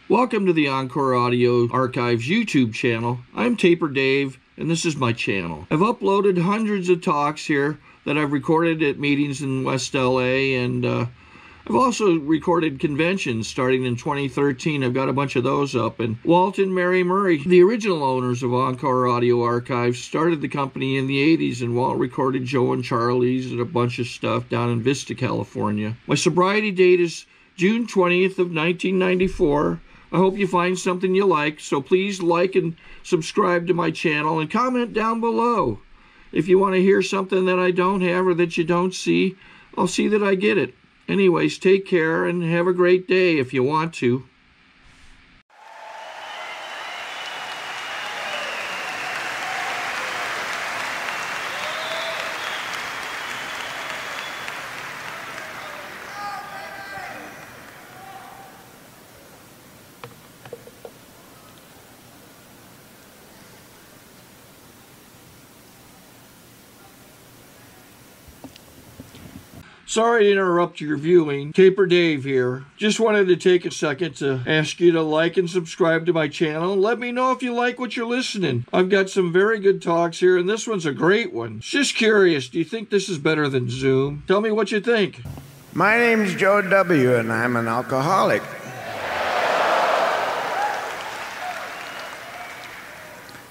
Welcome to the Encore Audio Archives YouTube channel. I'm Taper Dave, and this is my channel. I've uploaded hundreds of talks here that I've recorded at meetings in West LA, and I've also recorded conventions starting in 2013. I've got a bunch of those up. And Walt and Mary Murray, the original owners of Encore Audio Archives, started the company in the 80s, and Walt recorded Joe and Charlie's and a bunch of stuff down in Vista, California. My sobriety date is June 20th of 1994. I hope you find something you like, so please like and subscribe to my channel and comment down below. If you want to hear something that I don't have or that you don't see, I'll see that I get it. Anyways, take care and have a great day if you want to. Sorry to interrupt your viewing. Taper Dave here. Just wanted to take a second to ask you to like and subscribe to my channel. Let me know if you like what you're listening. I've got some very good talks here, and this one's a great one. Just curious, do you think this is better than Zoom? Tell me what you think. My name's Joe W., and I'm an alcoholic.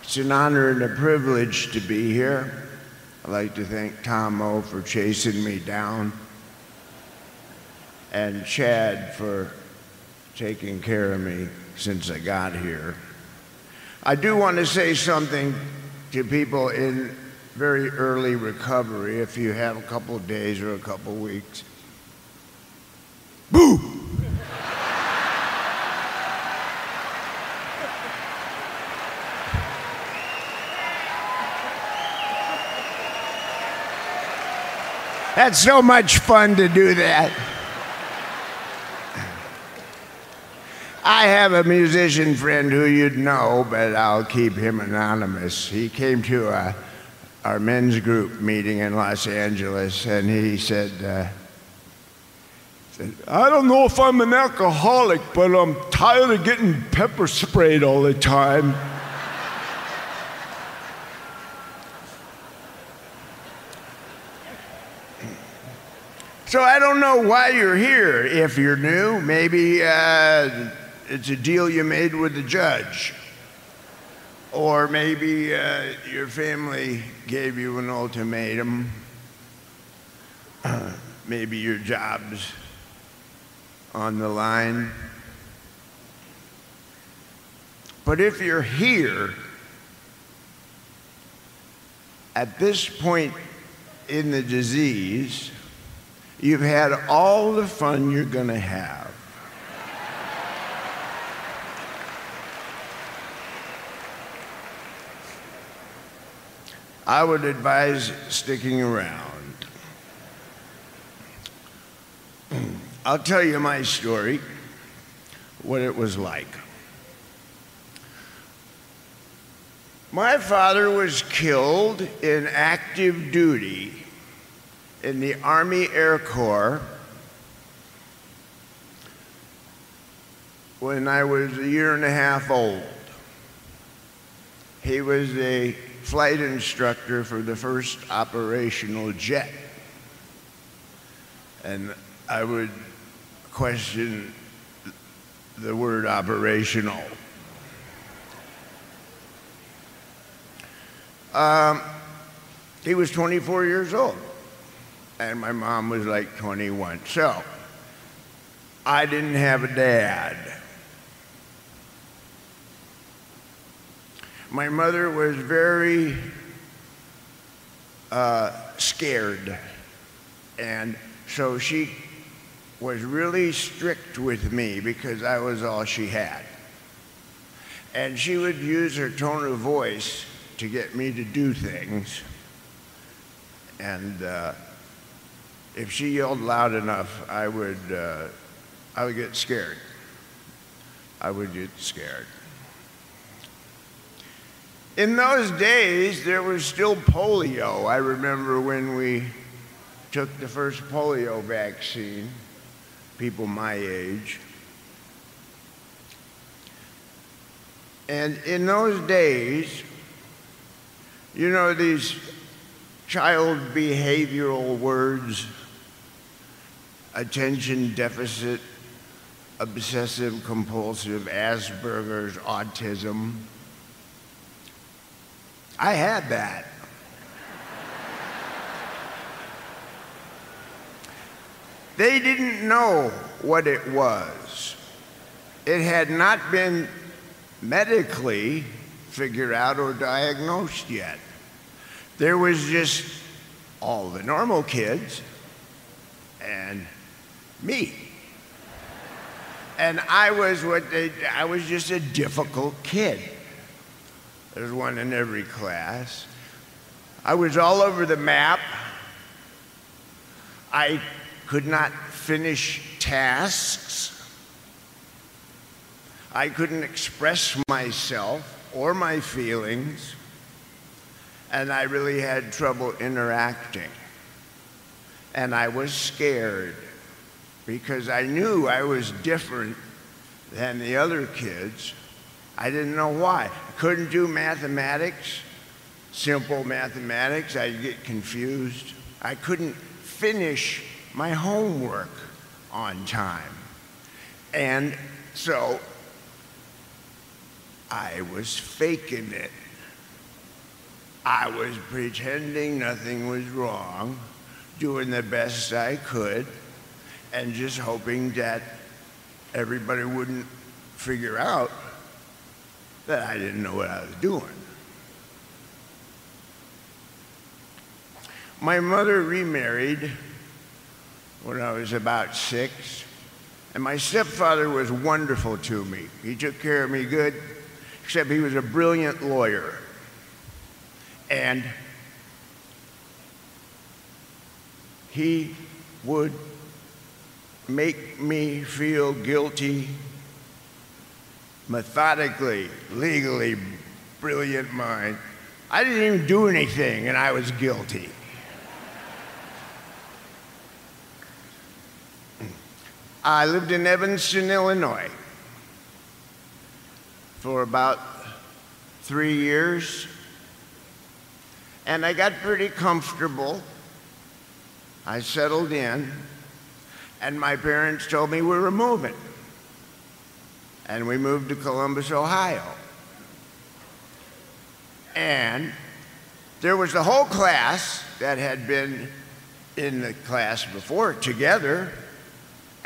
It's an honor and a privilege to be here. I'd like to thank Tom O for chasing me down, and Chad for taking care of me since I got here. I do want to say something to people in very early recovery, if you have a couple of days or a couple of weeks. Boo! That's so much fun to do that. I have a musician friend who you'd know, but I'll keep him anonymous. He came to our men's group meeting in Los Angeles, and he said, I don't know if I'm an alcoholic, but I'm tired of getting pepper sprayed all the time. So I don't know why you're here. If you're new, maybe it's a deal you made with the judge. Or maybe your family gave you an ultimatum. Maybe your job's on the line. But if you're here, at this point in the disease, you've had all the fun you're going to have. I would advise sticking around. I'll tell you my story, what it was like. My father was killed in active duty in the Army Air Corps when I was a year and a half old. He was a flight instructor for the first operational jet. And I would question the word operational. He was 24 years old, and my mom was like 21. So I didn't have a dad. My mother was very scared, and so she was really strict with me because I was all she had. And she would use her tone of voice to get me to do things. And if she yelled loud enough, I would get scared. I would get scared. In those days, there was still polio. I remember when we took the first polio vaccine, people my age. And in those days, you know these child behavioral words, attention deficit, obsessive-compulsive, Asperger's, autism. I had that. They didn't know what it was. It had not been medically figured out or diagnosed yet. There was just all the normal kids and me. And I was just a difficult kid. There's one in every class. I was all over the map. I could not finish tasks. I couldn't express myself or my feelings, and I really had trouble interacting. And I was scared because I knew I was different than the other kids. I didn't know why. I couldn't do mathematics, simple mathematics. I'd get confused. I couldn't finish my homework on time. And so I was faking it. I was pretending nothing was wrong, doing the best I could, and just hoping that everybody wouldn't figure out that I didn't know what I was doing. My mother remarried when I was about 6, and my stepfather was wonderful to me. He took care of me good, except he was a brilliant lawyer. And he would make me feel guilty methodically, legally, brilliant mind. I didn't even do anything, and I was guilty. I lived in Evanston, Illinois for about 3 years, and I got pretty comfortable. I settled in, and my parents told me we were moving. And we moved to Columbus, Ohio. And there was the whole class that had been in the class before together,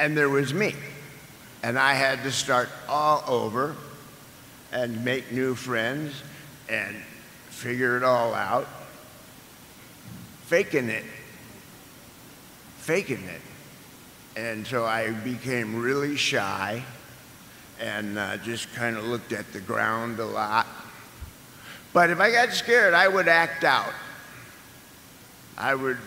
and there was me. And I had to start all over and make new friends and figure it all out. Faking it. And so I became really shy and just kind of looked at the ground a lot. But if I got scared, I would act out. I would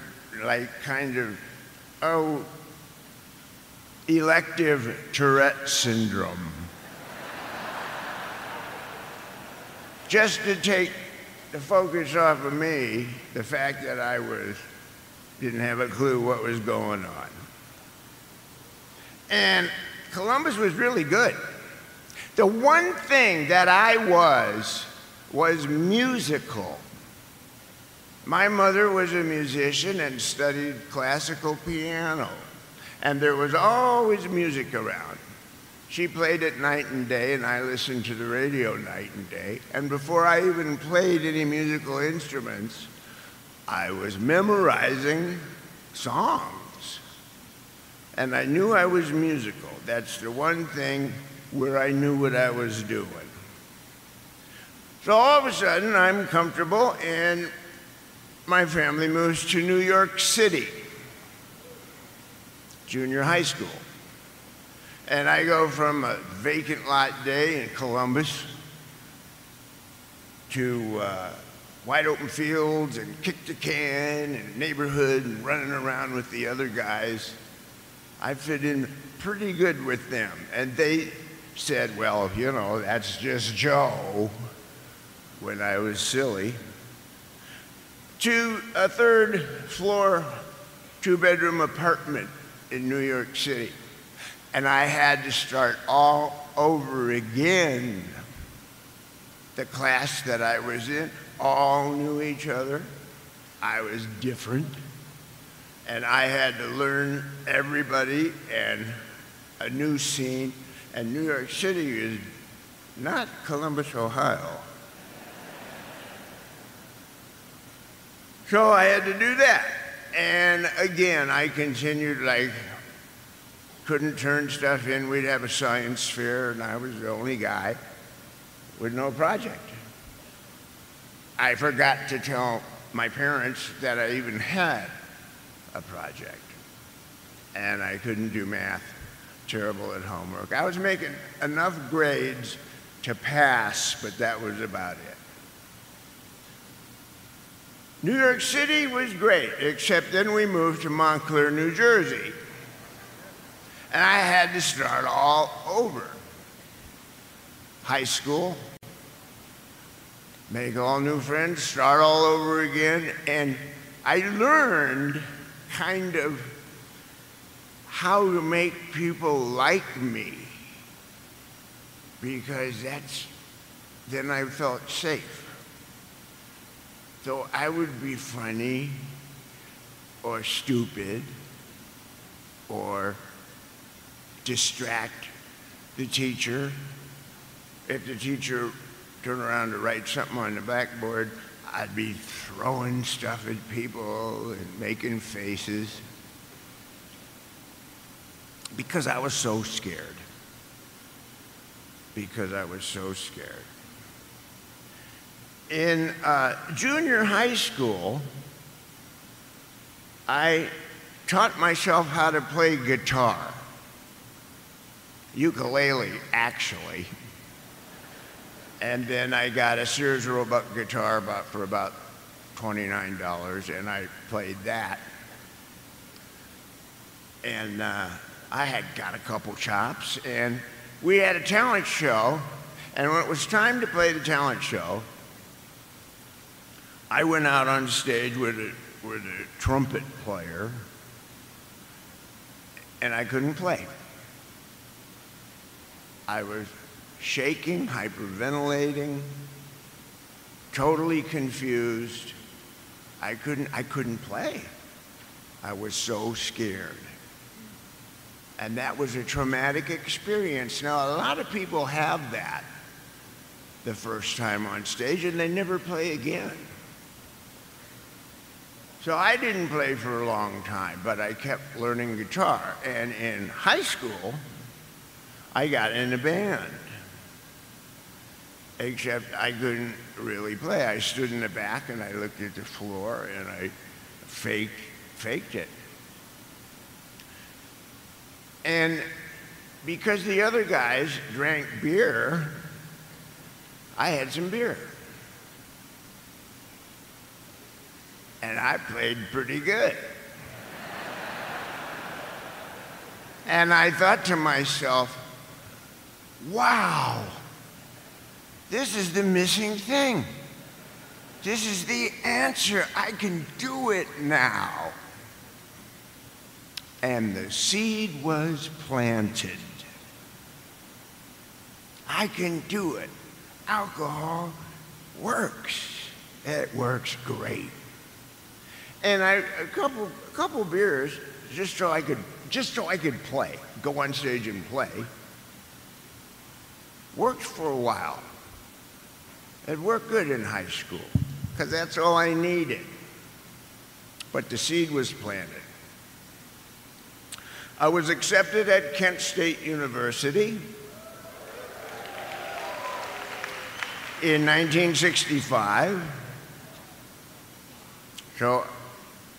elective Tourette syndrome. Just to take the focus off of me, the fact that I didn't have a clue what was going on. And Columbus was really good. The one thing that I was musical. My mother was a musician and studied classical piano, and there was always music around. She played it night and day, and I listened to the radio night and day. And before I even played any musical instruments, I was memorizing songs. And I knew I was musical. That's the one thing where I knew what I was doing. So all of a sudden, I'm comfortable, and my family moves to New York City, junior high school. And I go from a vacant lot day in Columbus to wide open fields and kick the can and neighborhood and running around with the other guys. I fit in pretty good with them. And they said, well, you know, that's just Joe, when I was silly, to a 3rd floor, 2-bedroom apartment in New York City. And I had to start all over again. the class that I was in all knew each other. I was different, and I had to learn everybody and a new scene. And New York City is not Columbus, Ohio. So I had to do that. And again, I continued, like, couldn't turn stuff in. We'd have a science fair, and I was the only guy with no project. I forgot to tell my parents that I even had a project. And I couldn't do math, terrible at homework. I was making enough grades to pass, but that was about it. New York City was great, except then we moved to Montclair, New Jersey. And I had to start all over. High school, make all new friends, start all over again. And I learned kind of how to make people like me, because then I felt safe. So I would be funny or stupid or distract the teacher. If the teacher turned around to write something on the blackboard, I'd be throwing stuff at people and making faces because I was so scared. Because I was so scared. In junior high school, I taught myself how to play guitar. Ukulele, actually. And then I got a Sears Roebuck guitar for about $29, and I played that. And I had got a couple chops, and we had a talent show, and when it was time to play the talent show, I went out on stage with a trumpet player, and I couldn't play. I was shaking, hyperventilating, totally confused. I couldn't play. I was so scared. And that was a traumatic experience. Now, a lot of people have that the first time on stage, and they never play again. So I didn't play for a long time, but I kept learning guitar. And in high school, I got in a band, except I couldn't really play. I stood in the back and I looked at the floor and I faked it. And because the other guys drank beer, I had some beer. And I played pretty good. And I thought to myself, wow, this is the missing thing. This is the answer. I can do it now. And the seed was planted. I can do it. Alcohol works. It works great. And a couple beers just so I could play, go on stage and play. Worked for a while. It worked good in high school because that's all I needed. But the seed was planted. I was accepted at Kent State University in 1965. So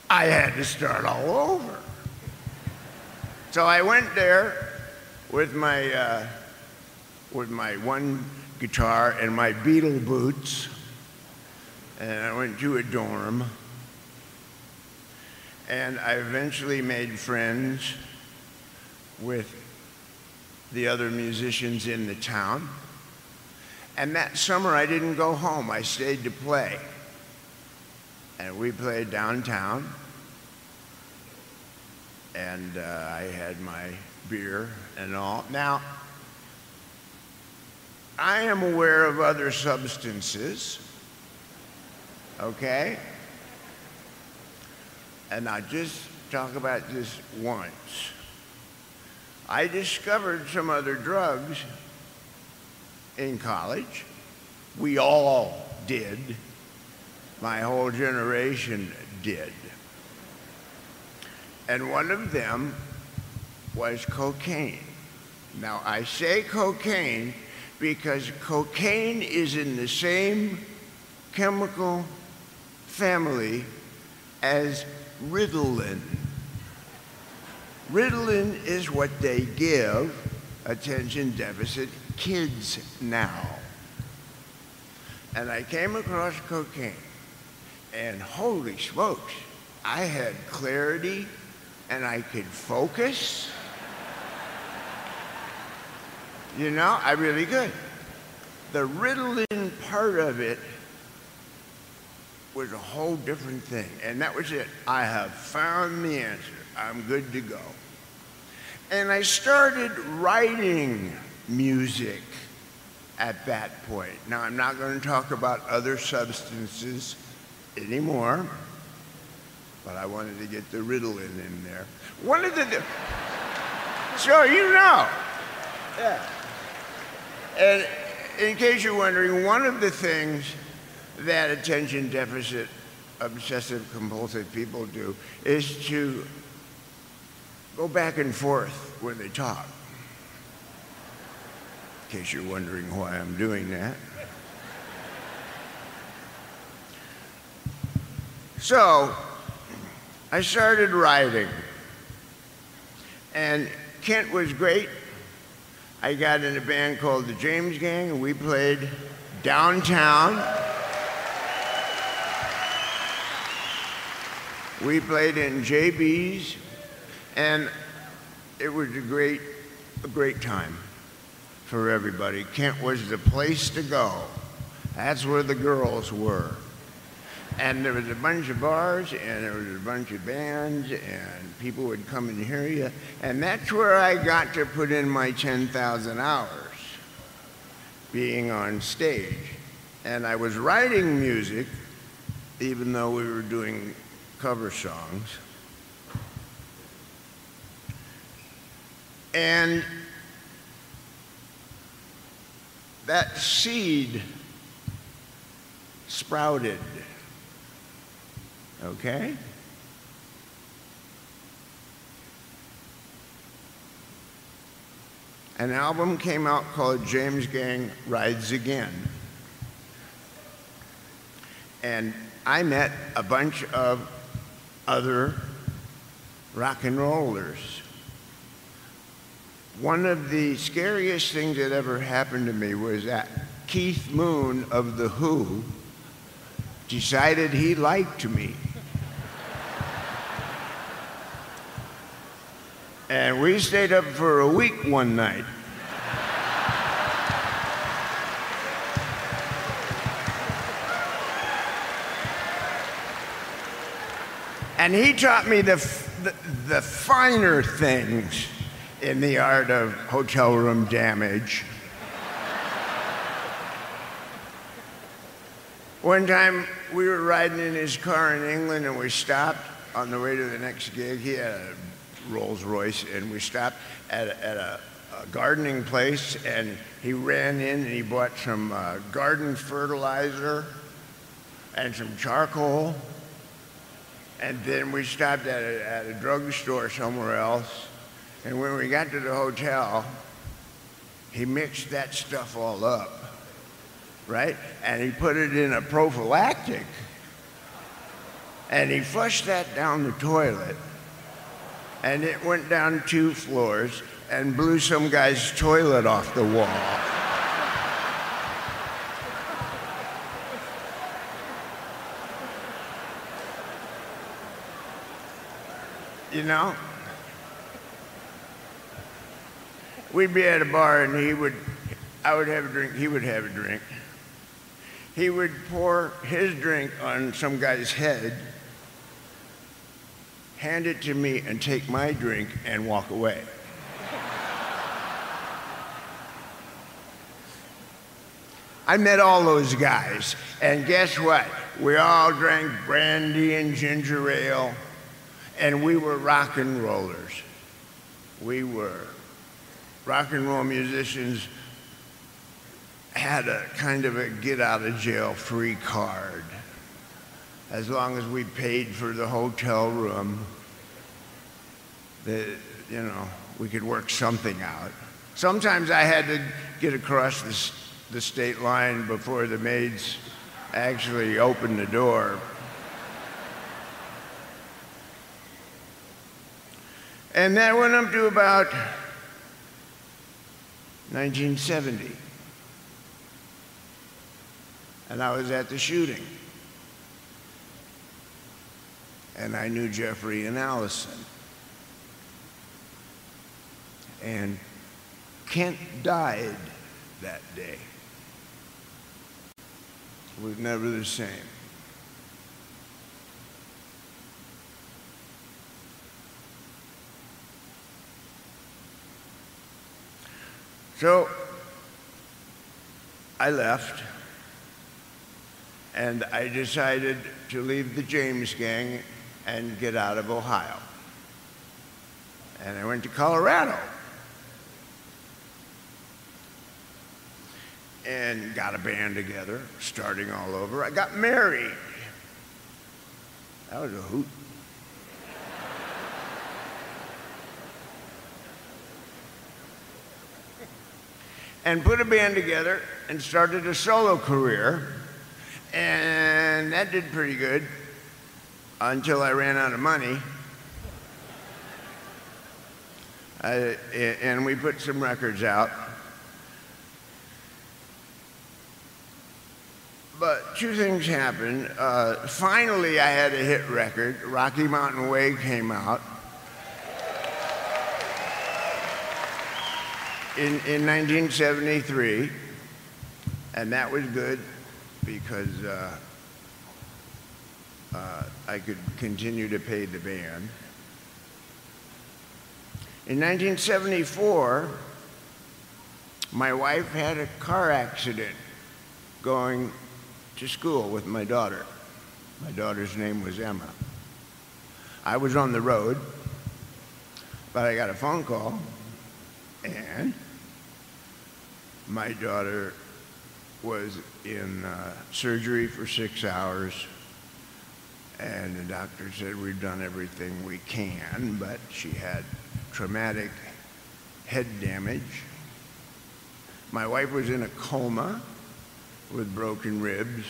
I had to start all over. So I went there with my one guitar and my Beatle boots, and I went to a dorm. And I eventually made friends with the other musicians in the town. And that summer I didn't go home, I stayed to play. And we played downtown. And I had my beer and all. Now, I am aware of other substances, okay? And I just talk about this once. I discovered some other drugs in college. We all did. My whole generation did. And one of them was cocaine. Now, I say cocaine because cocaine is in the same chemical family as Ritalin. Ritalin is what they give attention deficit kids now. And I came across cocaine, and holy smokes, I had clarity and I could focus. You know, I really could. The Ritalin part of it was a whole different thing, and that was it. I have found the answer. I'm good to go. And I started writing music at that point. Now, I'm not going to talk about other substances anymore, but I wanted to get the Ritalin in there. One of the... So you know. Yeah. And in case you're wondering, one of the things that attention deficit obsessive compulsive people do is to go back and forth when they talk. In case you're wondering why I'm doing that. So, I started writing, and Kent was great. I got in a band called the James Gang, and we played downtown. We played in JB's, and it was a great time for everybody. Kent was the place to go. That's where the girls were. And there was a bunch of bars, and there was a bunch of bands, and people would come and hear you. And that's where I got to put in my 10,000 hours, being on stage. And I was writing music, even though we were doing cover songs. And that seed sprouted. Okay? An album came out called James Gang Rides Again. And I met a bunch of other rock and rollers. One of the scariest things that ever happened to me was that Keith Moon of The Who decided he liked me. And we stayed up for a week one night. And he taught me the finer things in the art of hotel room damage. One time we were riding in his car in England, and we stopped on the way to the next gig. He had a Rolls Royce, and we stopped at a gardening place, and he ran in and he bought some garden fertilizer and some charcoal. And then we stopped at a drugstore somewhere else, and when we got to the hotel, he mixed that stuff all up, right? And he put it in a prophylactic, and he flushed that down the toilet, and it went down 2 floors and blew some guy's toilet off the wall. You know? We'd be at a bar, and I would have a drink, he would have a drink. He would pour his drink on some guy's head, hand it to me, and take my drink and walk away. I met all those guys, and guess what? We all drank brandy and ginger ale, and we were rock and rollers. We were. Rock and roll musicians had a kind of a get-out-of-jail-free card. As long as we paid for the hotel room, we could work something out. Sometimes I had to get across the state line before the maids actually opened the door. And that went up to about 1970. And I was at the shooting. And I knew Jeffrey and Allison. And Kent died that day. It was never the same. So I left, and I decided to leave the James gang and get out of Ohio. And I went to Colorado and got a band together, starting all over. I got married. That was a hoot. And put a band together and started a solo career. And that did pretty good until I ran out of money. And we put some records out. But two things happened. Finally, I had a hit record. Rocky Mountain Way came out in 1973, and that was good because I could continue to pay the band. In 1974, my wife had a car accident going to school with my daughter. My daughter's name was Emma. I was on the road, but I got a phone call, and my daughter was in surgery for 6 hours, and the doctor said we've done everything we can, but she had traumatic head damage. My wife was in a coma with broken ribs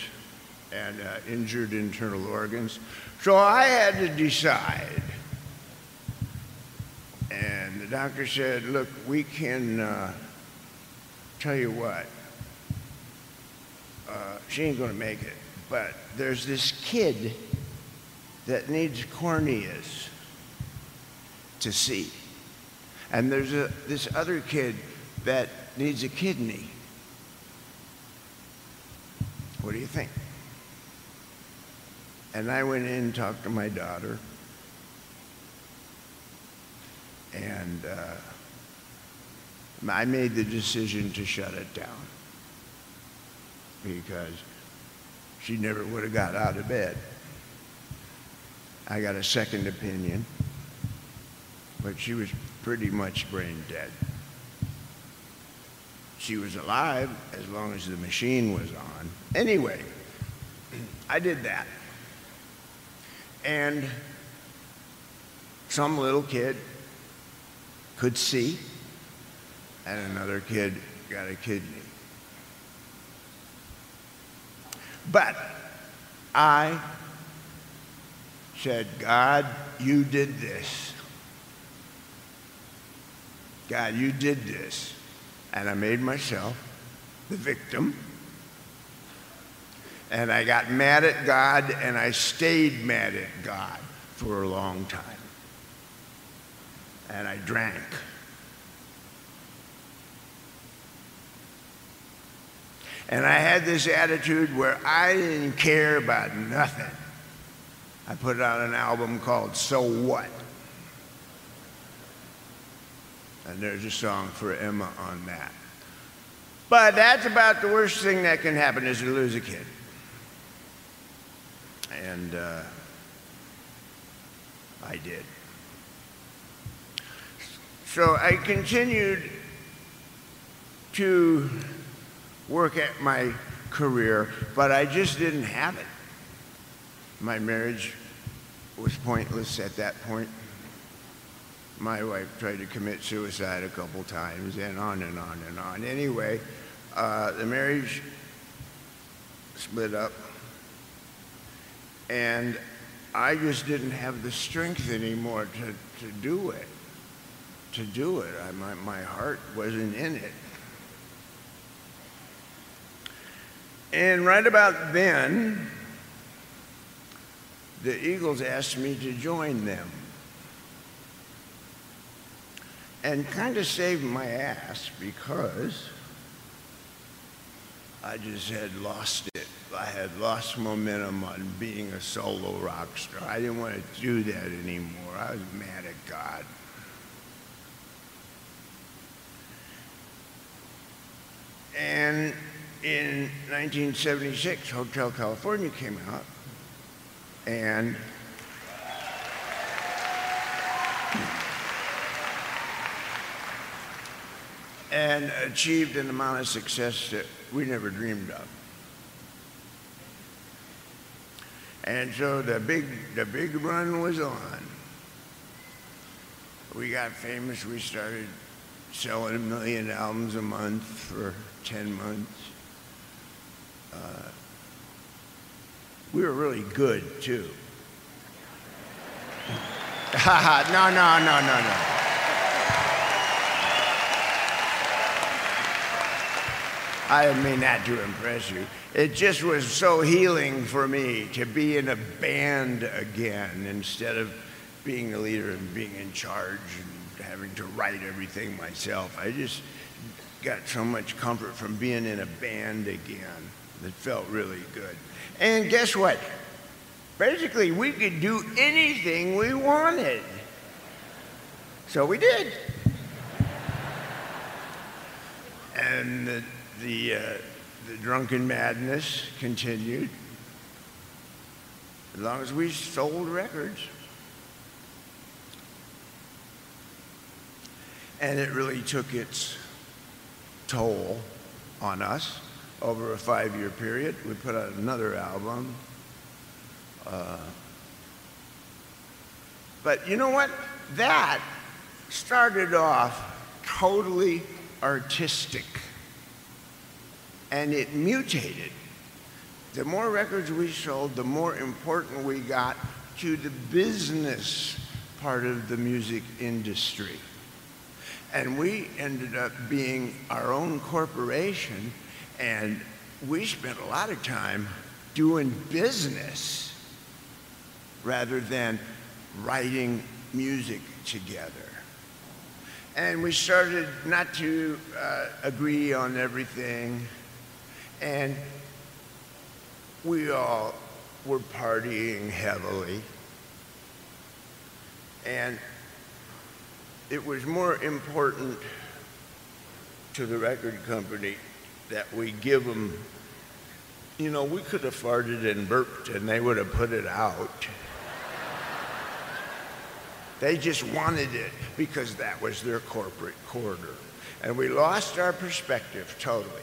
and injured internal organs. So I had to decide. And the doctor said, look, we can tell you what, she ain't gonna make it, but there's this kid that needs corneas to see. And there's this other kid that needs a kidney. What do you think? And I went in and talked to my daughter, and I made the decision to shut it down because she never would have got out of bed. I got a second opinion, but she was pretty much brain dead. She was alive as long as the machine was on. Anyway, I did that. And some little kid could see, and another kid got a kidney. But I said, God, you did this. God, you did this. And I made myself the victim. And I got mad at God, and I stayed mad at God for a long time. And I drank. And I had this attitude where I didn't care about nothing. I put out an album called So What? And there's a song for Emma on that. But that's about the worst thing that can happen, is to lose a kid. And I did. So I continued to work at my career, but I just didn't have it. My marriage was pointless at that point. My wife tried to commit suicide a couple times, and on and on and on. Anyway, the marriage split up, and I just didn't have the strength anymore to do it. My heart wasn't in it. And right about then, the Eagles asked me to join them. And kind of saved my ass, because I just had lost it. I had lost momentum on being a solo rock star. I didn't want to do that anymore. I was mad at God. And in 1976, Hotel California came out, and achieved an amount of success that we never dreamed of. And so the big run was on. We got famous. We started selling 1 million albums a month for 10 months. We were really good, too. No. I didn't mean that to impress you. It just was so healing for me to be in a band again, instead of being the leader and being in charge and having to write everything myself. I just got so much comfort from being in a band again. It felt really good. And guess what? Basically, we could do anything we wanted. So we did. And the drunken madness continued as long as we sold records. And it really took its toll on us over a 5-year period. We put out another album. But you know what? That started off totally artistic. And it mutated. The more records we sold, the more important we got to the business part of the music industry. And we ended up being our own corporation, and we spent a lot of time doing business rather than writing music together. And we started not to agree on everything, and we all were partying heavily. And it was more important to the record company that we give them, you know, we could have farted and burped and they would have put it out. They just wanted it because that was their corporate quarter. And we lost our perspective totally.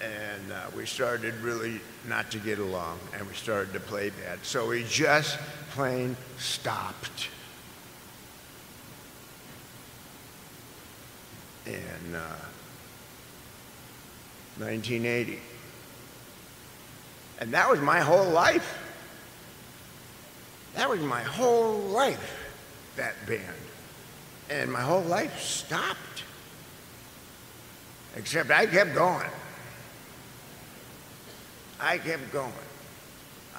And we started really not to get along, and we started to play bad. So we just plain stopped. In 1980. And that was my whole life. That was my whole life, that band. And my whole life stopped. Except I kept going. I kept going.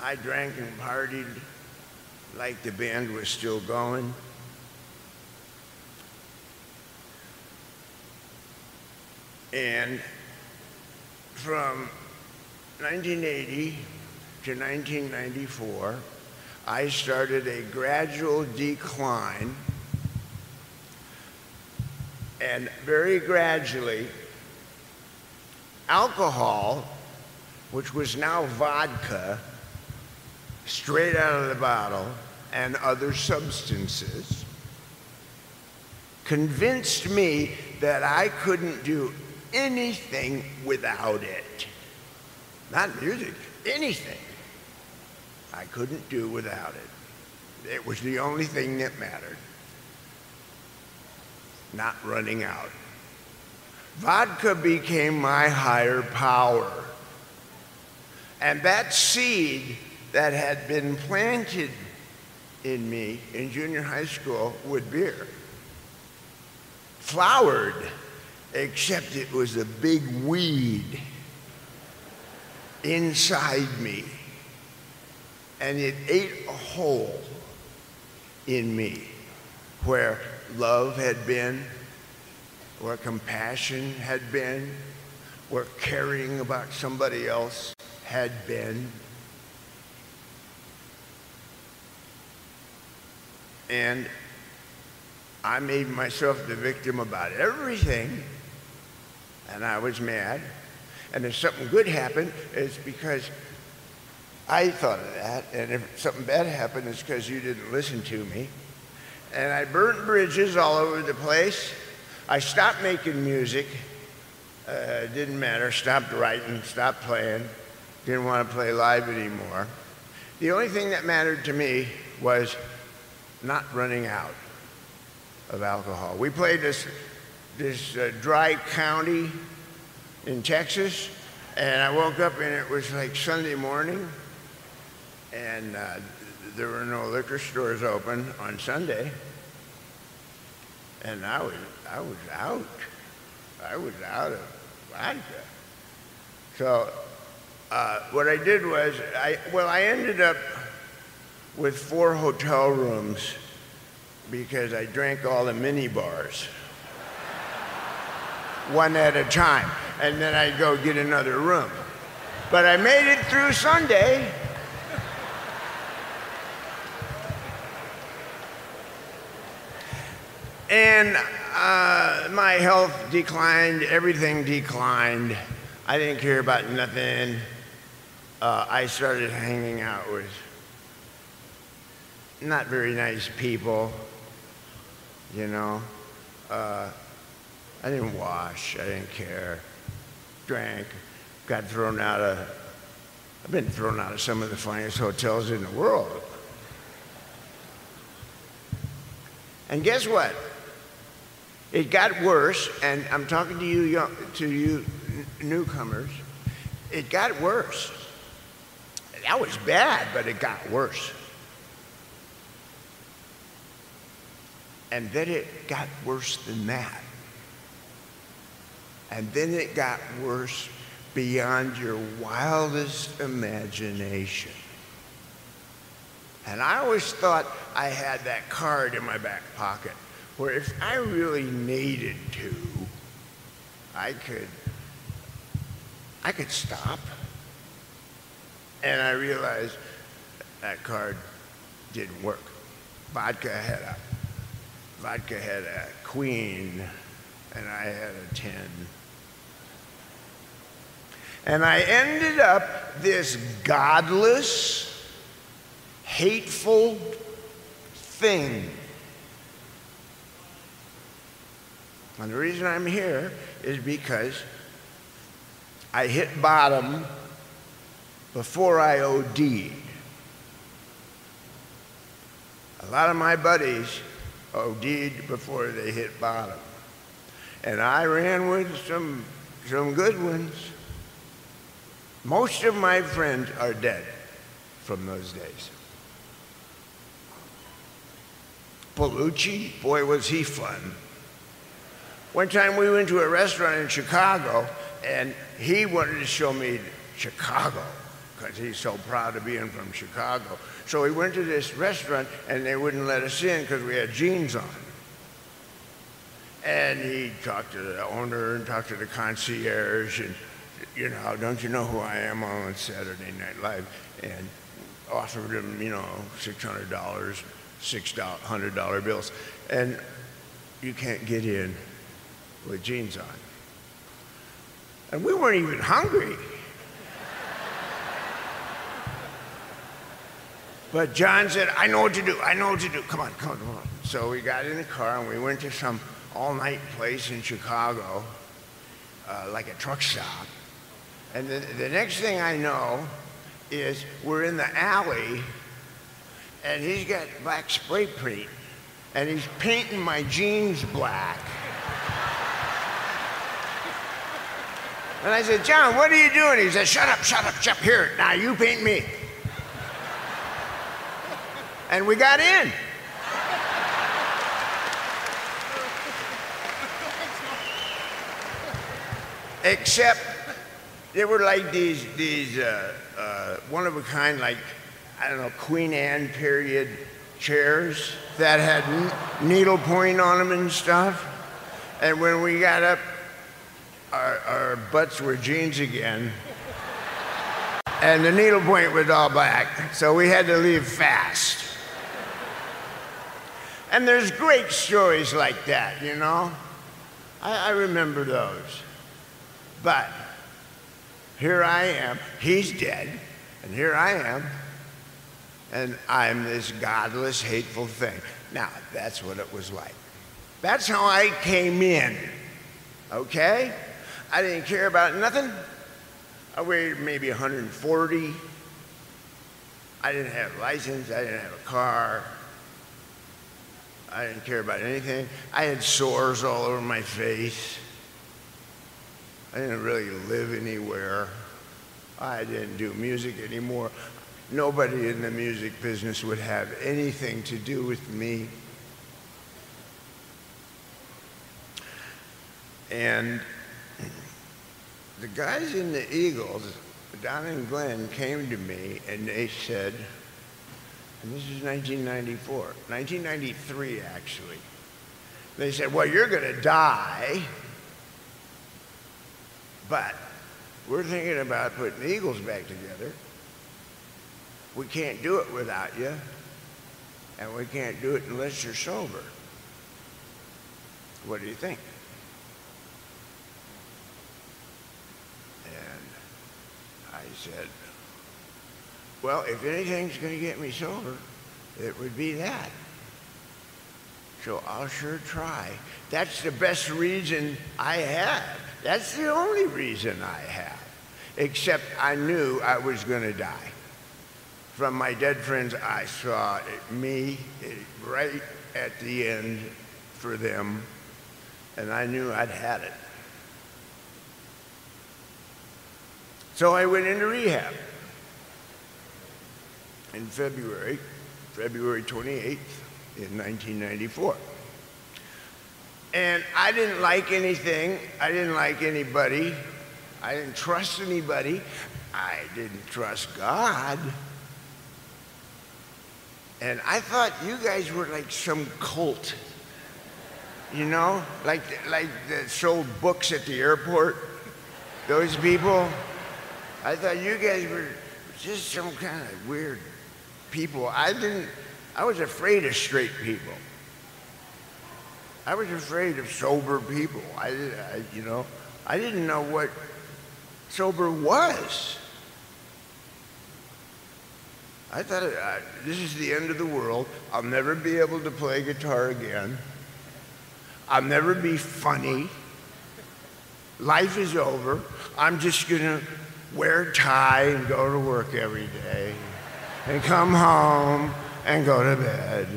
I drank and partied like the band was still going. And from 1980 to 1994, I started a gradual decline, and very gradually, alcohol, which was now vodka, straight out of the bottle, and other substances, convinced me that I couldn't do anything without it. Not music, anything I couldn't do without it. It was the only thing that mattered. Not running out. Vodka became my higher power. And that seed that had been planted in me in junior high school with beer flowered, except it was a big weed inside me. And it ate a hole in me where love had been, where compassion had been, where caring about somebody else had been. And I made myself the victim about everything, and I was mad. And if something good happened, it's because I thought of that, and if something bad happened, it's because you didn't listen to me. And I burnt bridges all over the place. I stopped making music. Didn't matter. Stopped writing, stopped playing. Didn't want to play live anymore. The only thing that mattered to me was not running out of alcohol. We played this dry county in Texas, and I woke up and it was like Sunday morning, and there were no liquor stores open on Sunday, and I was out. I was out of vodka. So what I did was, I ended up with 4 hotel rooms because I drank all the mini bars, one at a time, and then I'd go get another room. But I made it through Sunday. And my health declined, everything declined. I didn't care about nothing. I started hanging out with not very nice people, you know. I didn't wash, I didn't care. Drank, got thrown out of, I've been thrown out of some of the finest hotels in the world. And guess what? It got worse, and I'm talking to you newcomers. It got worse. That was bad, but it got worse. And then it got worse than that. And then it got worse beyond your wildest imagination. And I always thought I had that card in my back pocket where if I really needed to, I could stop. And I realized that card didn't work. Vodka had a queen, and I had a 10. And I ended up this godless, hateful thing. And the reason I'm here is because I hit bottom before I OD'd. A lot of my buddies OD'd before they hit bottom. And I ran with some good ones. Most of my friends are dead from those days. Palucci, boy, was he fun. One time we went to a restaurant in Chicago, and he wanted to show me Chicago, because he's so proud of being from Chicago. So we went to this restaurant, and they wouldn't let us in because we had jeans on. And he talked to the owner and talked to the concierge, and, you know, don't you know who I am on Saturday Night Live? And offered him, you know, $600, $600 bills. And you can't get in with jeans on. And we weren't even hungry. But John said, I know what to do, I know what to do. Come on, come on, come on. So we got in the car and we went to some all-night place in Chicago, like a truck stop. And the next thing I know is we're in the alley and he's got black spray paint and he's painting my jeans black. And I said, John, what are you doing? He said, shut up, here, now you paint me. And we got in. Except they were like these one-of-a-kind, like, I don't know, Queen Anne period chairs that had needlepoint on them and stuff. And when we got up, our butts were jeans again. And the needlepoint was all black, so we had to leave fast. And there's great stories like that, you know? I remember those. But here I am, he's dead, and here I am, and I'm this godless, hateful thing. Now, that's what it was like. That's how I came in, okay? I didn't care about nothing. I weighed maybe 140. I didn't have a license, I didn't have a car. I didn't care about anything. I had sores all over my face. I didn't really live anywhere. I didn't do music anymore. Nobody in the music business would have anything to do with me. And the guys in the Eagles, Don and Glenn, came to me and they said, and this is 1994, 1993 actually. They said, well, you're gonna die, but we're thinking about putting the Eagles back together. We can't do it without you, and we can't do it unless you're sober. What do you think? And I said, well, if anything's going to get me sober, it would be that. So I'll sure try. That's the best reason I have. That's the only reason I have. Except I knew I was going to die. From my dead friends, I saw me right at the end for them, and I knew I'd had it. So I went into rehab. In February 28th in 1994. And I didn't like anything, I didn't like anybody, I didn't trust anybody, I didn't trust God. And I thought you guys were like some cult, you know? Like that sold books at the airport, those people. I thought you guys were just some kind of weird people. I was afraid of straight people. I was afraid of sober people. I didn't know what sober was. I thought, this is the end of the world. I'll never be able to play guitar again. I'll never be funny. Life is over. I'm just gonna wear a tie and go to work every day and come home and go to bed.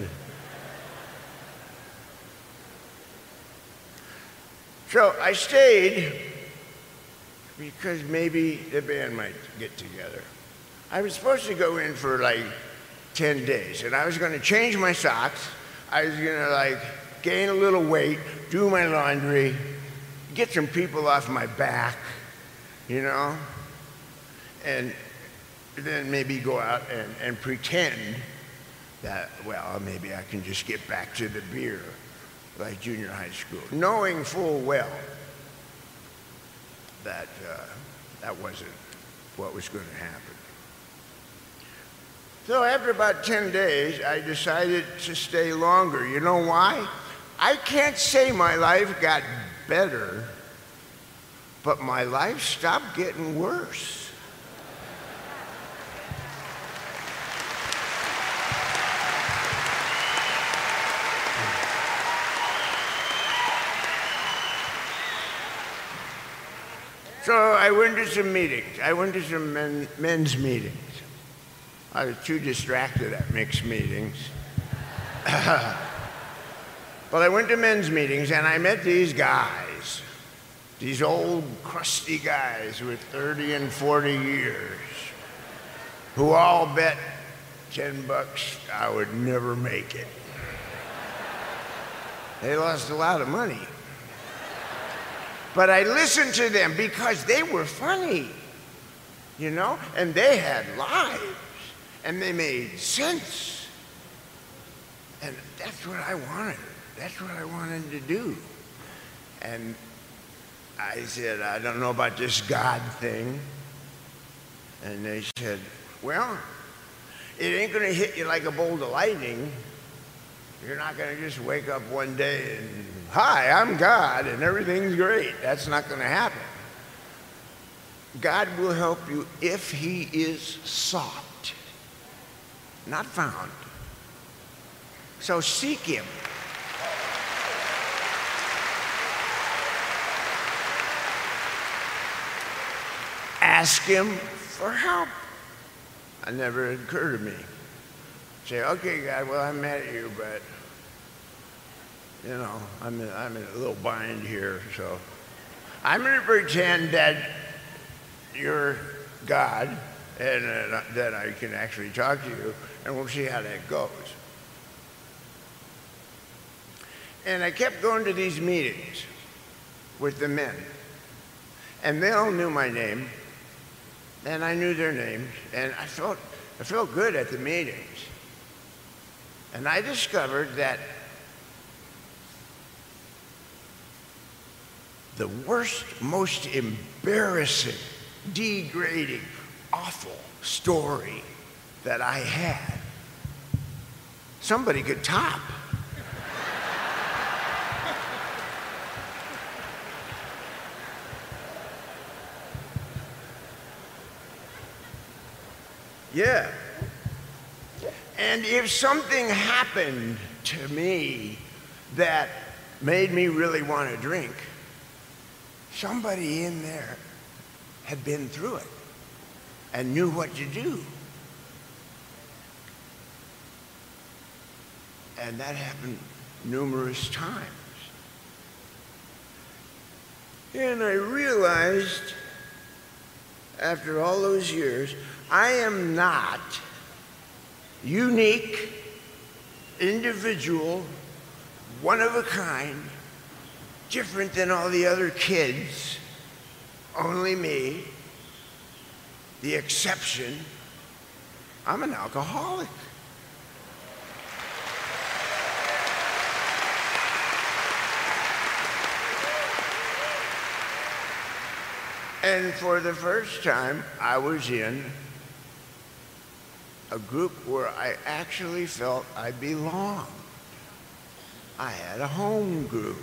So I stayed because maybe the band might get together. I was supposed to go in for like 10 days, and I was gonna change my socks. I was gonna like gain a little weight, do my laundry, get some people off my back, you know? And then maybe go out and pretend that, well, maybe I can just get back to the beer like junior high school, knowing full well that that wasn't what was going to happen. So after about 10 days, I decided to stay longer. You know why? I can't say my life got better, but my life stopped getting worse. So I went to some meetings. I went to some men's meetings. I was too distracted at mixed meetings. But I went to men's meetings and I met these guys, these old crusty guys with 30 and 40 years, who all bet $10 I would never make it. They lost a lot of money. But I listened to them because they were funny, you know, and they had lives, and they made sense. And that's what I wanted. That's what I wanted to do. And I said, I don't know about this God thing. And they said, well, it ain't gonna hit you like a bolt of lightning. You're not gonna just wake up one day and, hi, I'm God, and everything's great. That's not gonna happen. God will help you if he is sought, not found. So seek him. Ask him for help. It never occurred to me. Say, okay, God, well, I'm mad at you, but, you know, I'm in a little bind here, so I'm going to pretend that you're God and that I can actually talk to you, and we'll see how that goes. And I kept going to these meetings with the men, and they all knew my name, and I knew their names, and I felt good at the meetings. And I discovered that the worst, most embarrassing, degrading, awful story that I had, somebody could top. Yeah. And if something happened to me that made me really want to drink, somebody in there had been through it and knew what to do. And that happened numerous times. And I realized, after all those years, I am not unique, individual, one of a kind, different than all the other kids, only me, the exception. I'm an alcoholic. And for the first time, I was in a group where I actually felt I belonged. I had a home group.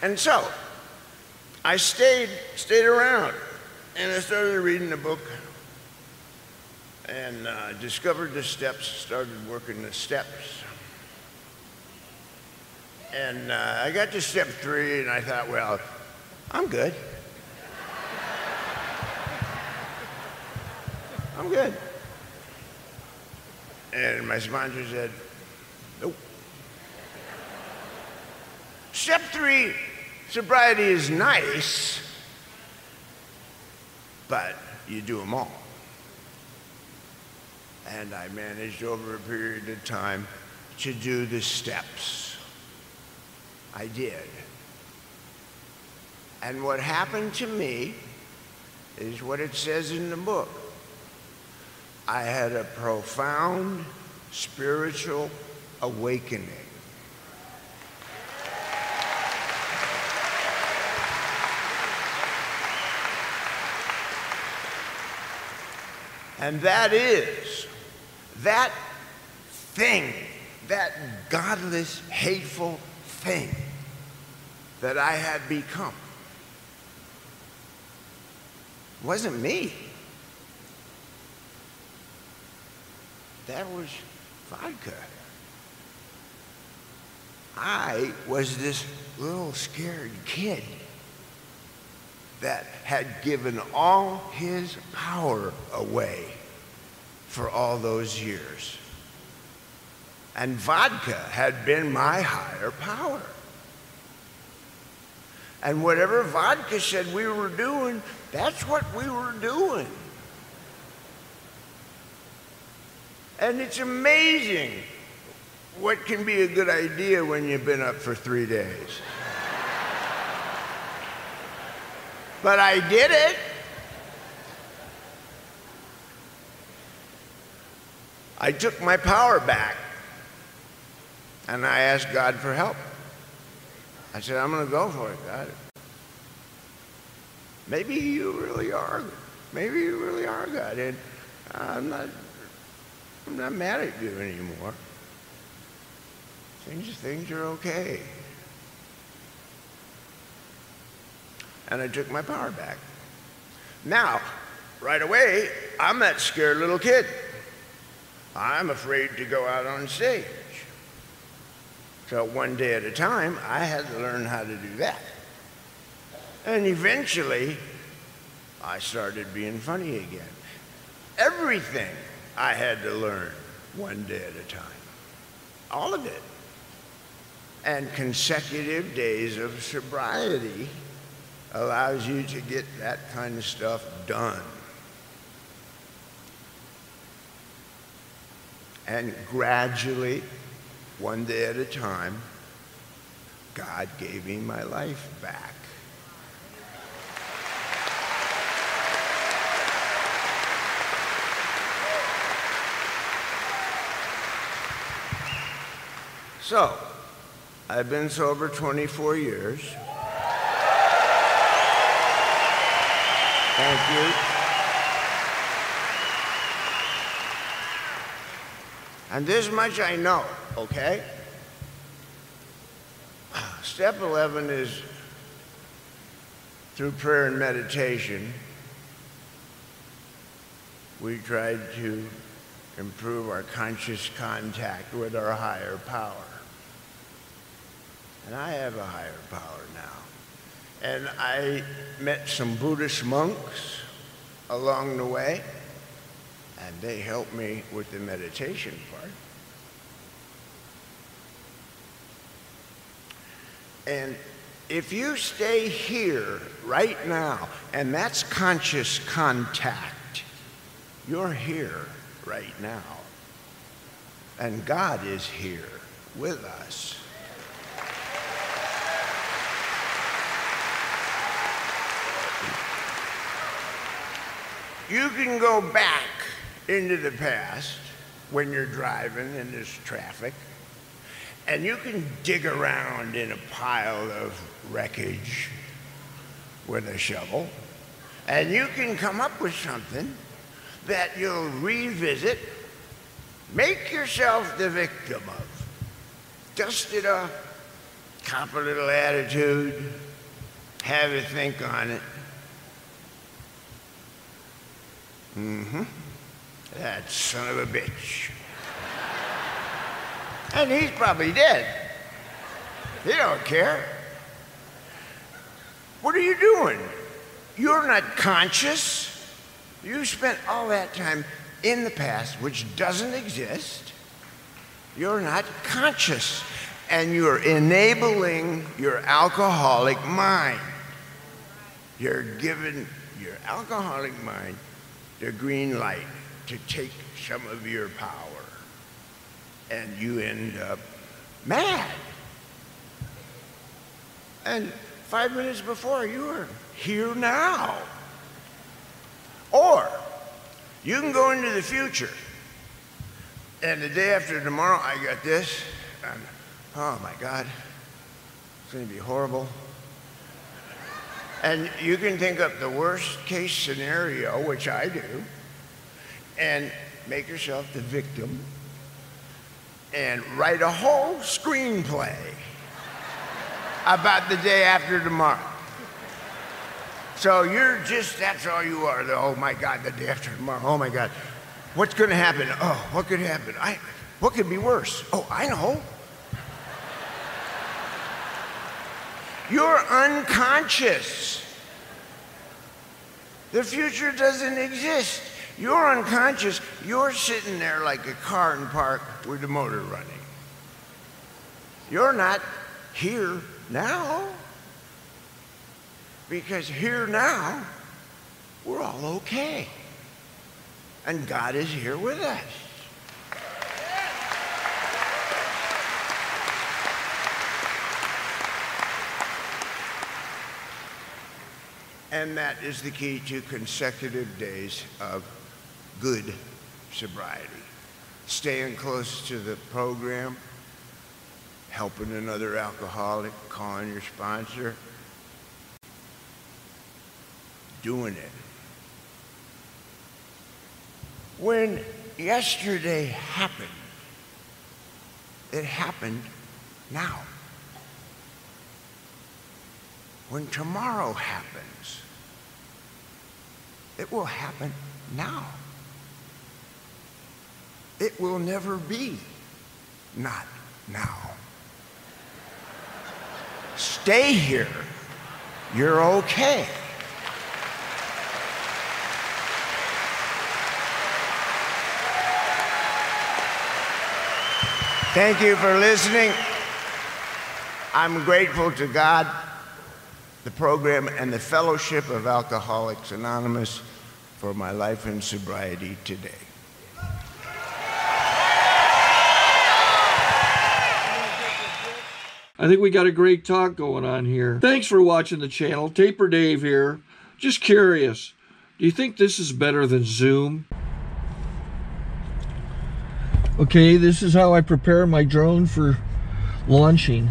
And so, I stayed around, and I started reading the book, and discovered the steps, started working the steps. And I got to step 3, and I thought, well, I'm good. I'm good. And my sponsor said, nope. Step 3, sobriety is nice, but you do them all. And I managed over a period of time to do the steps. I did. And what happened to me is what it says in the book. I had a profound spiritual awakening. And that thing that godless, hateful thing that I had become. It wasn't me. That was vodka. I was this little scared kid that had given all his power away for all those years. And vodka had been my higher power. And whatever vodka said we were doing, that's what we were doing. And it's amazing what can be a good idea when you've been up for 3 days. But I did it. I took my power back, and I asked God for help. I said, I'm going to go for it, God. Maybe you really are. Maybe you really are God. And I'm not mad at you anymore. Things are okay. And I took my power back. Now, right away, I'm that scared little kid. I'm afraid to go out on stage. So one day at a time, I had to learn how to do that. And eventually, I started being funny again. Everything I had to learn one day at a time. All of it. And consecutive days of sobriety allows you to get that kind of stuff done. And gradually, one day at a time, God gave me my life back. So, I've been sober 24 years. Thank you. And this much I know, okay? Step 11 is through prayer and meditation, we tried to improve our conscious contact with our higher power. And I have a higher power now. And I met some Buddhist monks along the way, and they helped me with the meditation part. And if you stay here right now, and that's conscious contact, you're here right now. And God is here with us. You can go back into the past when you're driving in this traffic, and you can dig around in a pile of wreckage with a shovel, and you can come up with something that you'll revisit, make yourself the victim of, dust it off, cop a little attitude, have a think on it. That son of a bitch. And he's probably dead. He don't care. What are you doing? You're not conscious. You spent all that time in the past, which doesn't exist. You're not conscious. And you're enabling your alcoholic mind. You're giving your alcoholic mind the green light to take some of your power, and you end up mad. And 5 minutes before, you were here now. Or you can go into the future, and the day after tomorrow, I got this, and oh my God, it's going to be horrible. And you can think up the worst case scenario, which I do, and make yourself the victim. and write a whole screenplay about the day after tomorrow. So you're just, that's all you are. Oh my God, the day after tomorrow. Oh my God. What's going to happen? Oh, what could happen? What could be worse? Oh, I know. You're unconscious. The future doesn't exist. You're unconscious. You're sitting there like a car in park with the motor running. You're not here now. Because here now, we're all okay. And God is here with us. And that is the key to consecutive days of good sobriety. Staying close to the program, helping another alcoholic, calling your sponsor, doing it. When yesterday happened, it happened now. When tomorrow happens, it will happen now. It will never be not now. Stay here. You're okay. Thank you for listening. I'm grateful to God, the program, and the Fellowship of Alcoholics Anonymous for my life in sobriety today. I think we got a great talk going on here. Thanks for watching the channel. Taper Dave here. Just curious, do you think this is better than Zoom? Okay, this is how I prepare my drone for launching.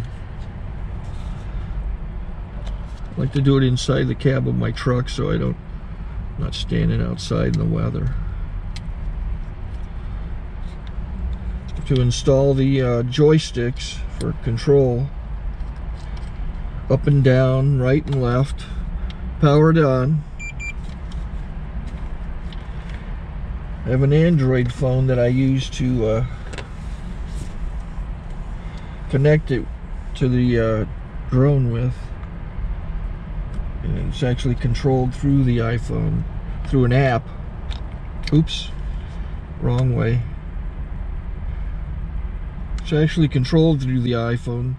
I like to do it inside the cab of my truck so I'm not standing outside in the weather. To install the joysticks for control, up and down, right and left, powered on. I have an Android phone that I use to connect it to the drone with. And it's actually controlled through the iPhone, through an app. Oops, wrong way. It's actually controlled through the iPhone,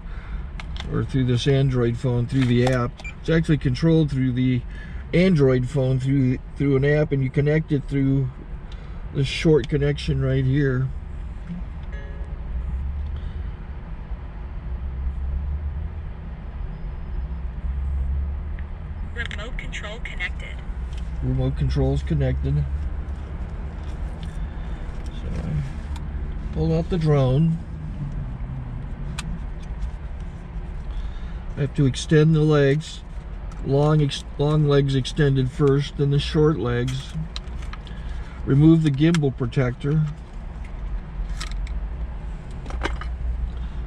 or through this Android phone, through the app. It's actually controlled through the Android phone, through an app, and you connect it through this short connection right here. Remote control connected. Remote control's connected. So I pull out the drone. I have to extend the legs. Long legs extended first, then the short legs. Remove the gimbal protector.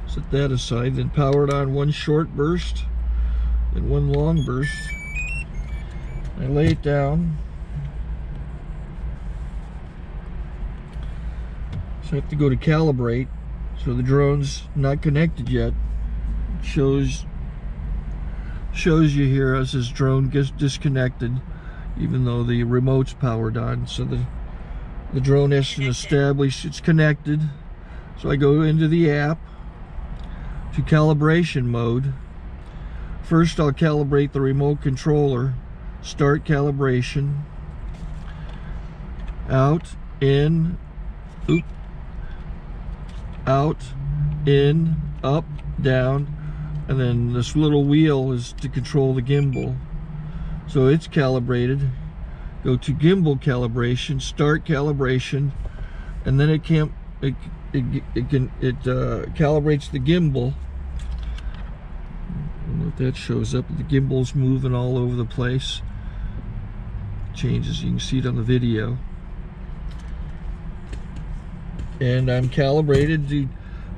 Set that aside, then power it on one short burst and one long burst. I lay it down. So I have to go to calibrate. So the drone's not connected yet. It shows you here as this drone gets disconnected, even though the remote's powered on. So the drone has to establish it's connected. So I go into the app to calibration mode. First I'll calibrate the remote controller. Start calibration. Out, in, oop, out, in, up, down, and then this little wheel is to control the gimbal. So it's calibrated. Go to gimbal calibration, start calibration, and then it calibrates the gimbal. I don't know if that shows up. The gimbal's moving all over the place. Changes, you can see it on the video. And I'm calibrated to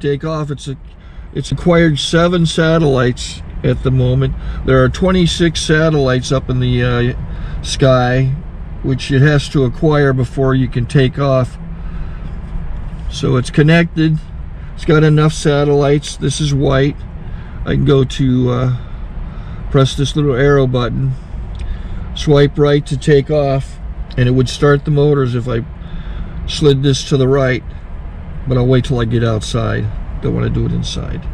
take off. It's acquired 7 satellites at the moment. There are 26 satellites up in the sky, which it has to acquire before you can take off. So it's connected. It's got enough satellites. This is white. I can go to press this little arrow button, swipe right to take off, and it would start the motors if I slid this to the right, but I'll wait till I get outside. Don't want to do it inside.